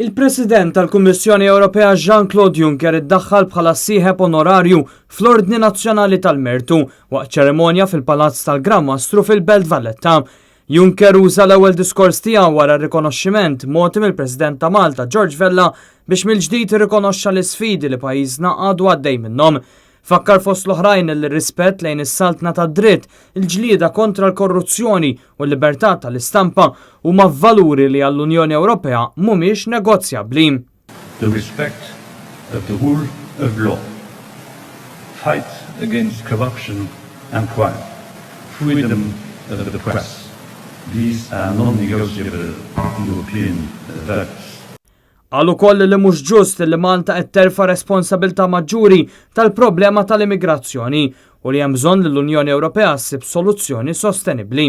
Il-President tal-Kummissjoni Ewropea Jean-Claude Juncker iddaħħal bħala sieħeb onorarju fl-Ordni Nazzjonali tal-Mertu waqt ċerimonja fil-Palazz tal-Gran Mastru fil-Belt Valletta. Juncker uża l-ewwel diskors tiegħu wara r-rikonoxximent mogħti mill-President ta' Malta George Vella biex mill-ġdid irrikonoxxa l-isfidi li pajjiżna għadu għaddej minnhom. Fakkar fost l-oħrajn il-rispett lejn is-saltna tad-dritt, il-ġlieda kontra l-korruzzjoni u l-libertà tal-istampa huma valuri li għall-Unjoni Ewropea mhumiex negozjabbli. The respect of the rule of law, fight against corruption and crime, freedom of the press. These are non-negotiable European values. Għallu koll li mhux ġust li Malta qed terfa' responsabilta' maġġuri tal-problema tal-immigrazzjoni u li hemm bżonn li l-Unjoni Ewropea ssib soluzzjoni sostenibbli.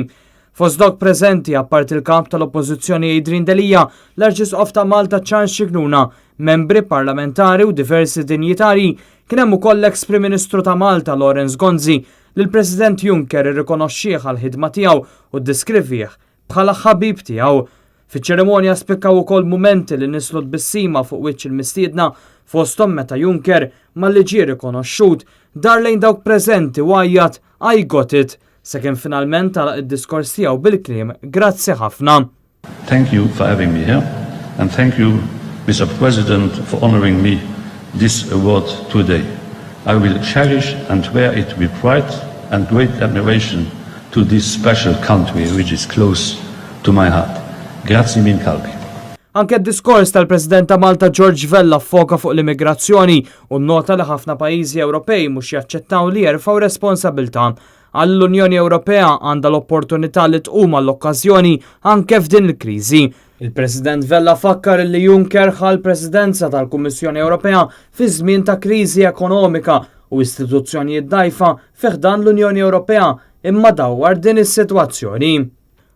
Fost dawk preżenti apparti il-kap tal-Oppożizzjoni Adrian Delija, l-Arċisqof ta' Malta Charles Xignuna, membri parlamentari u diversi dinjitari, kien hemm ukoll l-eks-Prim Ministru ta' Malta Laurence Gonzi li l-President Juncker irrikonoxxih għall-ħidma tiegħu u ddiskrivih bħala ħabib tiegħu. Fiċ-ċerimonja spikkaw ukoll mumenti li nislu bissima fuq wiċċ il-mistiedna fosthom meta Juncker malli ġie rikonoxxut dar lejn dawk preżenti u għajjat I got it sakemm finalment tagħlaq id-diskors tiegħu bil-kliem grazzi ħafna. Thank you for having me here and thank you, Mr. President, for honoring me this award today. I will cherish and wear it with pride and great admiration to this special country which is close to my heart. Grazzi minn kalbi. Anke d-diskors tal-President ta' Malta George Vella ffoka fuq l-immigrazzjoni u nnota li ħafna pajjiżi Ewropej mhux jaċċettaw li jerfgħu responsabilità. Għall-Unjoni Ewropea għandha l-opportunità li tqum għall-okkażjoni anke f'din il-kriżi. Il-President Vella fakkar li Juncker ħal presidenza tal-Kummissjoni Ewropea fi żmien ta' kriżi ekonomika u istituzzjonijiet dgħajfa fih dan l-Unjoni Ewropea imma dawwar din is-sitwazzjoni.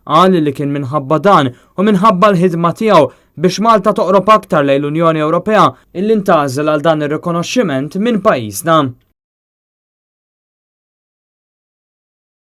Qal li kien minħabba dan u minħabba l-ħidma tiegħu biex Malta toqrob aktar lejn l-Unjoni Ewropea illi ntgħażel għal dan ir-rikonoxximent minn pajjiżna.